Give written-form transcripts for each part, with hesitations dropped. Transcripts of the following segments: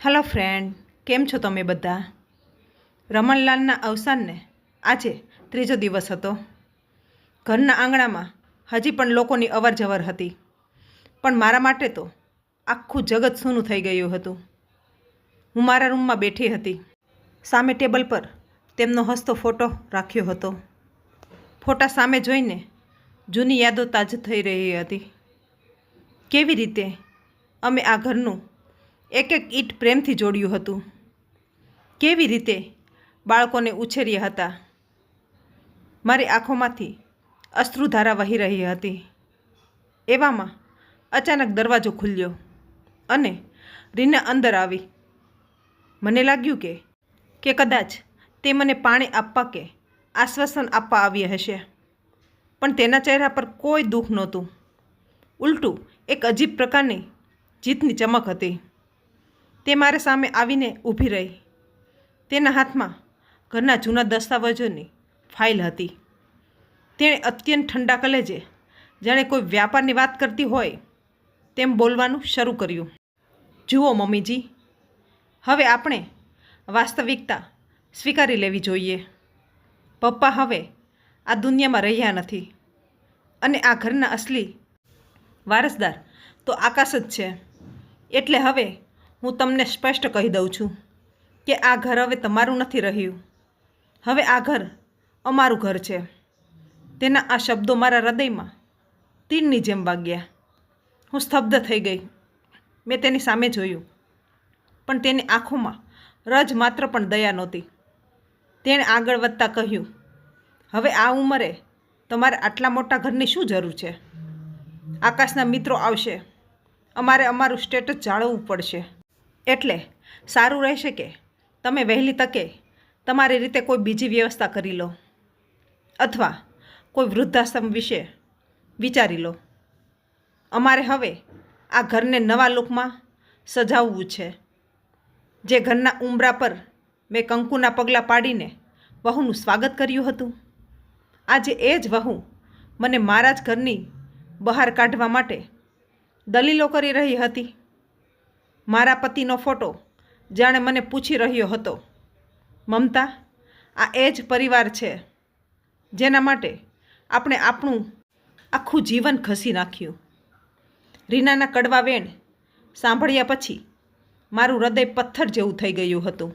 Hello friend, કેમ છો તમે બધા? રમણલાલના અવસાનને આજે ત્રીજો દિવસ હતો. ઘરના આંગણામાં હજી પણ લોકોની અવરજવર હતી, પણ મારા માટે તો આખું જગત સૂનું થઈ ગયું હતું. હું મારા રૂમમાં બેઠી હતી. સામે ટેબલ પર તેમનો હસતો ફોટો રાખ્યો હતો. ફોટા સામે જોઈને જૂની યાદો તાજી થઈ રહી હતી. કેવી રીતે અમે આ ઘરનું એક એક ઈંટ પ્રેમથી જોડ્યું હતું, કેવી રીતે બાળકોને ઉછેર્યા હતા. મારી આંખોમાંથી અશ્રુધારા વહી રહી હતી. એવામાં અચાનક દરવાજો ખુલ્યો અને રીના અંદર આવી. મને લાગ્યું કે કદાચ તે મને પાણી આપવા કે આશ્વાસન આપવા આવી હશે, પણ તેના ચહેરા પર કોઈ દુઃખ નહોતું. ઉલટું એક અજીબ પ્રકારની જીતની ચમક હતી. તે મારી સામે આવીને ઊભી રહી. તેના હાથમાં ઘરના જૂના દસ્તાવેજોની ફાઇલ હતી. તેણે અત્યંત ઠંડા કલેજે, જાણે કોઈ વ્યાપારની વાત કરતી હોય તેમ બોલવાનું શરૂ કર્યું. જુઓ મમ્મીજી, હવે આપણે વાસ્તવિકતા સ્વીકારી લેવી જોઈએ. પપ્પા હવે આ દુનિયામાં રહ્યા નથી અને આ ઘરના અસલી વારસદાર તો આકાશ જ છે. એટલે હવે હું તમને સ્પષ્ટ કહી દઉં છું કે આ ઘર હવે તમારું નથી રહ્યું. હવે આ ઘર અમારું ઘર છે. તેના આ શબ્દો મારા હૃદયમાં તીરની જેમ વાગ્યા. હું સ્તબ્ધ થઈ ગઈ. મેં તેની સામે જોયું, પણ તેની આંખોમાં રજ માત્ર પણ દયા નહોતી. તેણે આગળ વધતા કહ્યું, હવે આ ઉંમરે તમારે આટલા મોટા ઘરની શું જરૂર છે? આકાશના મિત્રો આવશે. અમારે અમારું સ્ટેટસ જાળવવું પડશે. એટલે સારું રહેશે કે તમે વહેલી તકે તમારી રીતે કોઈ બીજી વ્યવસ્થા કરી લો, અથવા કોઈ વૃદ્ધાશ્રમ વિશે વિચારી લો. અમારે હવે આ ઘરને નવા લુકમાં સજાવવું છે. જે ઘરના ઉંબરા પર મેં કંકુના પગલાં પાડીને વહુનું સ્વાગત કર્યું હતું, આજે એ જ વહુ મને મારા જ ઘરની બહાર કાઢવા માટે દલીલો કરી રહી હતી. મારા પતિનો ફોટો જાણે મને પૂછી રહ્યો હતો, મમતા, આ એ જ પરિવાર છે જેના માટે આપણે આપણું આખું જીવન ઘસી નાખ્યું. રીનાના કડવા વેણ સાંભળ્યા પછી મારું હૃદય પથ્થર જેવું થઈ ગયું હતું.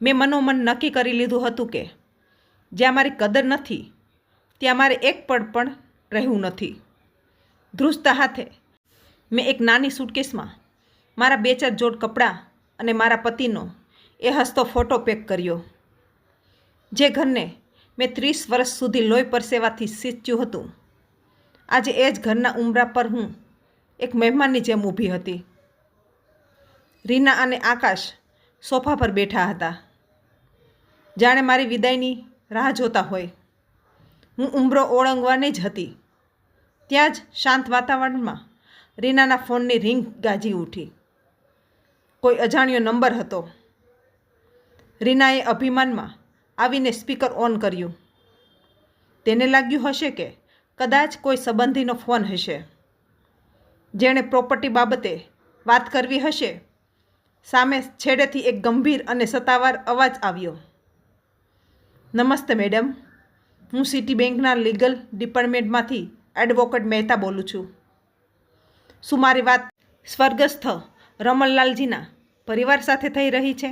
મેં મનોમન નક્કી કરી લીધું હતું કે જ્યાં મારી કદર નથી ત્યાં મારે એક પળ પણ રહેવું નથી. ધ્રુજતા હાથે મેં એક નાની સૂટકેસમાં મારા 2-4 જોડ કપડાં અને મારા પતિનો એ હસતો ફોટો પેક કર્યો. જે ઘરને મેં 30 વર્ષ સુધી લોહી પરસેવાથી સિંચ્યું હતું, આજે એ જ ઘરના ઉંબરા પર હું એક મહેમાનની જેમ ઊભી હતી. રીના અને આકાશ સોફા પર બેઠા હતા, જાણે મારી વિદાયની રાહ જોતા હોય. હું ઉંબરો ઓળંગવાની જ હતી. ત્યાં જ શાંત વાતાવરણમાં રીનાના ફોનની રિંગ ગાજી ઉઠી. કોઈ અજાણ્યો નંબર હતો. રીનાએ અભિમાનમાં આવીને સ્પીકર ઓન કર્યું. તેને લાગ્યું હશે કે કદાચ કોઈ સંબંધીનો ફોન હશે, જેણે પ્રોપર્ટી બાબતે વાત કરવી હશે. સામે છેડેથી એક ગંભીર અને સત્તાવાર અવાજ આવ્યો. નમસ્તે મેડમ, હું સિટી બેંકના લીગલ ડિપાર્ટમેન્ટમાંથી એડવોકેટ મહેતા બોલું છું. શું મારી વાત સ્વર્ગસ્થ રમણલાલજીના પરિવાર સાથે થઈ રહી છે?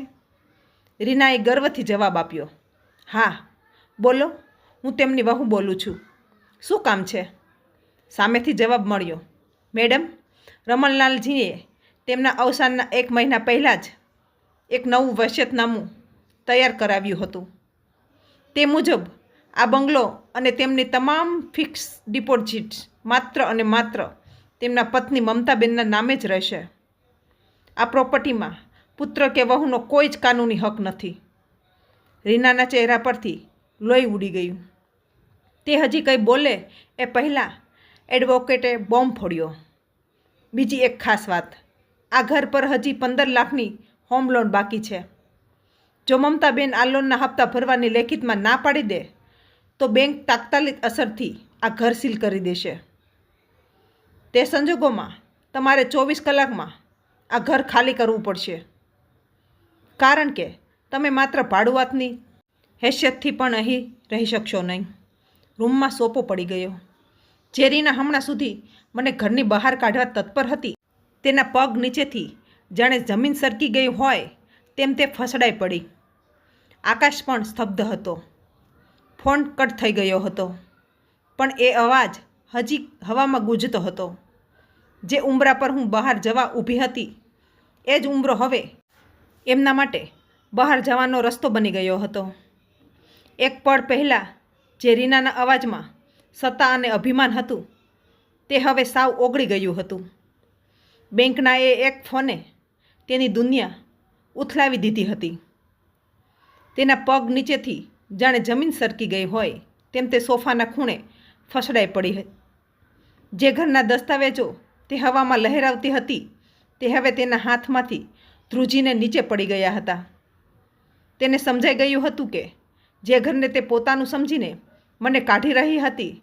રીનાએ ગર્વથી જવાબ આપ્યો. હા, બોલો, હું તેમની વહુ બોલું છું. શું કામ છે? સામેથી જવાબ મળ્યો. મેડમ, રમણલાલજીએ તેમના અવસાનના 1 મહિના પહેલાં જ એક નવું વસિયતનામું તૈયાર કરાવ્યું હતું. તે મુજબ આ બંગલો અને તેમની તમામ ફિક્સ ડિપોઝિટ્સ માત્ર અને માત્ર તેમના પત્ની મમતાબેનના નામે જ રહેશે. આ પ્રોપર્ટીમાં પુત્ર કે વહુનો કોઈ જ કાનૂની હક નથી. રીનાના ચહેરા પરથી લોહી ઉડી ગયું. તે હજી કંઈ બોલે એ પહેલાં એડવોકેટે બોમ્બ ફોડ્યો. બીજી એક ખાસ વાત, આ ઘર પર હજી 15 લાખની હોમ લોન બાકી છે. જો મમતાબેન આ લોનના હપ્તા ભરવાની લેખિતમાં ના પાડી દે તો બેંક તાત્કાલિક અસરથી આ ઘર સીલ કરી દેશે. તે સંજોગોમાં તમારે 24 કલાકમાં આ ઘર ખાલી કરવું પડશે. કારણ કે તમે માત્ર ભાડુઆતની હેસિયતથી પણ અહીં રહી શકશો નહીં. રૂમમાં સોપો પડી ગયો. જે રીના હમણાં સુધી મને ઘરની બહાર કાઢવા તત્પર હતી, તેના પગ નીચેથી જાણે જમીન સરકી ગઈ હોય તેમ તે ફસડાઈ પડી. આકાશ પણ સ્તબ્ધ હતો. ફોન કટ થઈ ગયો હતો, પણ એ અવાજ હજી હવામાં ગૂંજતો હતો. જે ઉંબરા પર હું બહાર જવા ઊભી હતી, એ જ ઉંબરો હવે એમના માટે બહાર જવાનો રસ્તો બની ગયો હતો. એક પળ પહેલાં જે રીનાના અવાજમાં સત્તા અને અભિમાન હતું, તે હવે સાવ ઓગળી ગયું હતું. બેંકના એ એક ફોને તેની દુનિયા ઉથલાવી દીધી હતી. તેના પગ નીચેથી જાણે જમીન સરકી ગઈ હોય તેમ તે સોફાના ખૂણે ફસડાઈ પડી. જે ઘરના દસ્તાવેજો તે હવામાં લહેરાવતી હતી, તે હવે તેના હાથમાંથી ધ્રુજીને નીચે પડી ગયા હતા. તેને સમજાઈ ગયું હતું કે જે ઘરને તે પોતાનું સમજીને મને કાઢી રહી હતી,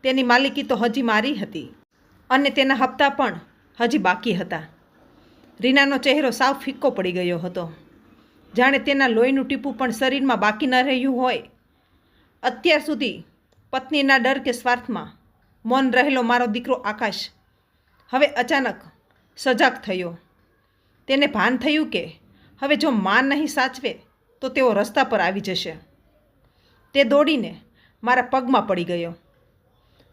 તેની માલિકી તો હજી મારી હતી અને તેના હપ્તા પણ હજી બાકી હતા. રીનાનો ચહેરો સાવ ફિક્કો પડી ગયો હતો, જાણે તેના લોહીનું ટીપું પણ શરીરમાં બાકી ન રહ્યું હોય. અત્યાર સુધી પત્નીના ડર કે સ્વાર્થમાં મૌન રહેલો મારો દીકરો આકાશ હવે અચાનક સજાગ થયો. તેને ભાન થયું કે હવે જો માન નહીં સાચવે તો તેઓ રસ્તા પર આવી જશે. તે દોડીને મારા પગમાં પડી ગયો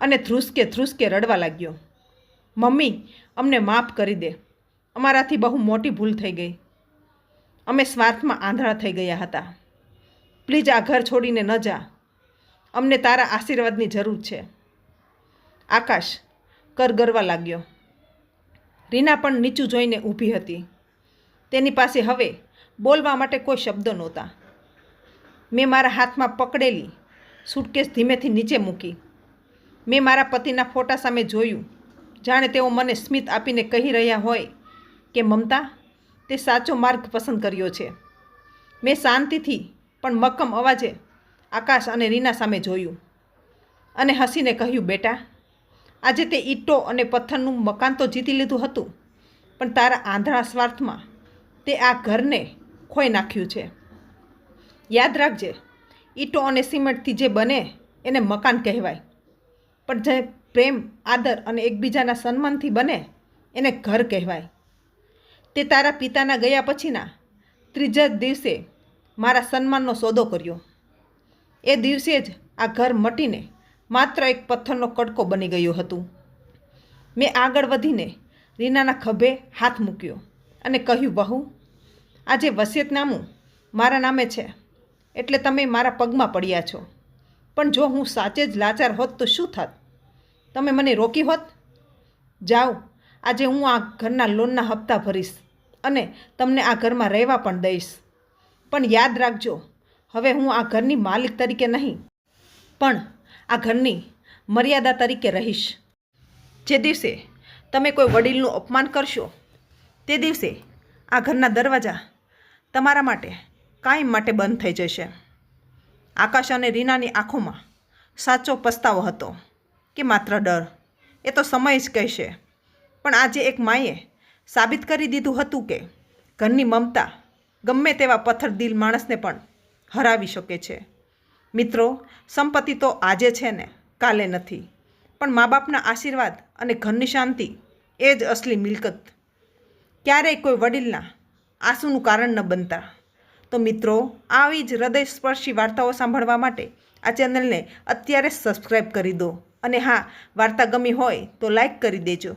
અને ધ્રુસકે રડવા લાગ્યો. મમ્મી, અમને માફ કરી દે. અમારાથી બહુ મોટી ભૂલ થઈ ગઈ. અમે સ્વાર્થમાં આંધળા થઈ ગયા હતા. પ્લીઝ આ ઘર છોડીને ન જા. અમને તારા આશીર્વાદની જરૂર છે. આકાશ કરગરવા લાગ્યો. રીના પણ નીચું જોઈને ઊભી હતી. તેની પાસે હવે બોલવા માટે કોઈ શબ્દો નહોતા. મેં મારા હાથમાં પકડેલી સૂટકેસ ધીમેથી નીચે મૂકી. મેં મારા પતિના ફોટા સામે જોયું, જાણે તેઓ મને સ્મિત આપીને કહી રહ્યા હોય કે મમતા, તે સાચો માર્ગ પસંદ કર્યો છે. મેં શાંતિથી પણ મક્કમ અવાજે આકાશ અને રીના સામે જોયું અને હસીને કહ્યું, બેટા, આજે તે ઈંટો અને પથ્થરનું મકાન તો જીતી લીધું હતું, પણ તારા આંધળા સ્વાર્થમાં તે આ ઘરને ખોઈ નાખ્યું છે. યાદ રાખજે, ઈંટો અને સિમેન્ટથી જે બને એને મકાન કહેવાય, પણ જે પ્રેમ, આદર અને એકબીજાના સન્માનથી બને એને ઘર કહેવાય. તે તારા પિતાના ગયા પછીના ત્રીજા દિવસે મારા સન્માનનો સોદો કર્યો. એ દિવસે જ આ ઘર મટીને માત્ર એક પથ્થરનો કડકો બની ગયું હતું. મેં આગળ વધીને રીનાના ખભે હાથ મૂક્યો અને કહ્યું, બહુ, આજે વસિયતનામું મારા નામે છે એટલે તમે મારા પગમાં પડ્યા છો. પણ જો હું સાચે જ લાચાર હોત તો શું થાત? તમે મને રોકી હોત? જાઓ, આજે હું આ ઘરના લોનના હપ્તા ભરીશ અને તમને આ ઘરમાં રહેવા પણ દઈશ. પણ યાદ રાખજો, હવે હું આ ઘરની માલિક તરીકે નહીં, પણ આ ઘરની મર્યાદા તરીકે રહીશ. જે દિવસે તમે કોઈ વડીલનું અપમાન કરશો, તે દિવસે આ ઘરના દરવાજા તમારા માટે કાયમ માટે બંધ થઈ જશે. આકાશ અને રીનાની આંખોમાં સાચો પસ્તાવો હતો કે માત્ર ડર, એ તો સમય જ કહેશે. પણ આજે એક માએ સાબિત કરી દીધું હતું કે ઘરની મમતા ગમે તેવા પથ્થરદિલ માણસને પણ હરાવી શકે છે. મિત્રો, સંપત્તિ તો આજે છે ને કાલે નથી, પણ મા બાપના આશીર્વાદ અને ઘરની શાંતિ એ જ અસલી મિલકત. ક્યારેય કોઈ વડીલના આંસુનું કારણ ન બનતા. તો મિત્રો, આવી જ હૃદયસ્પર્શી વાર્તાઓ સાંભળવા માટે આ ચેનલને અત્યારે સબસ્ક્રાઈબ કરી દો. અને હા, વાર્તા ગમી હોય તો લાઈક કરી દેજો.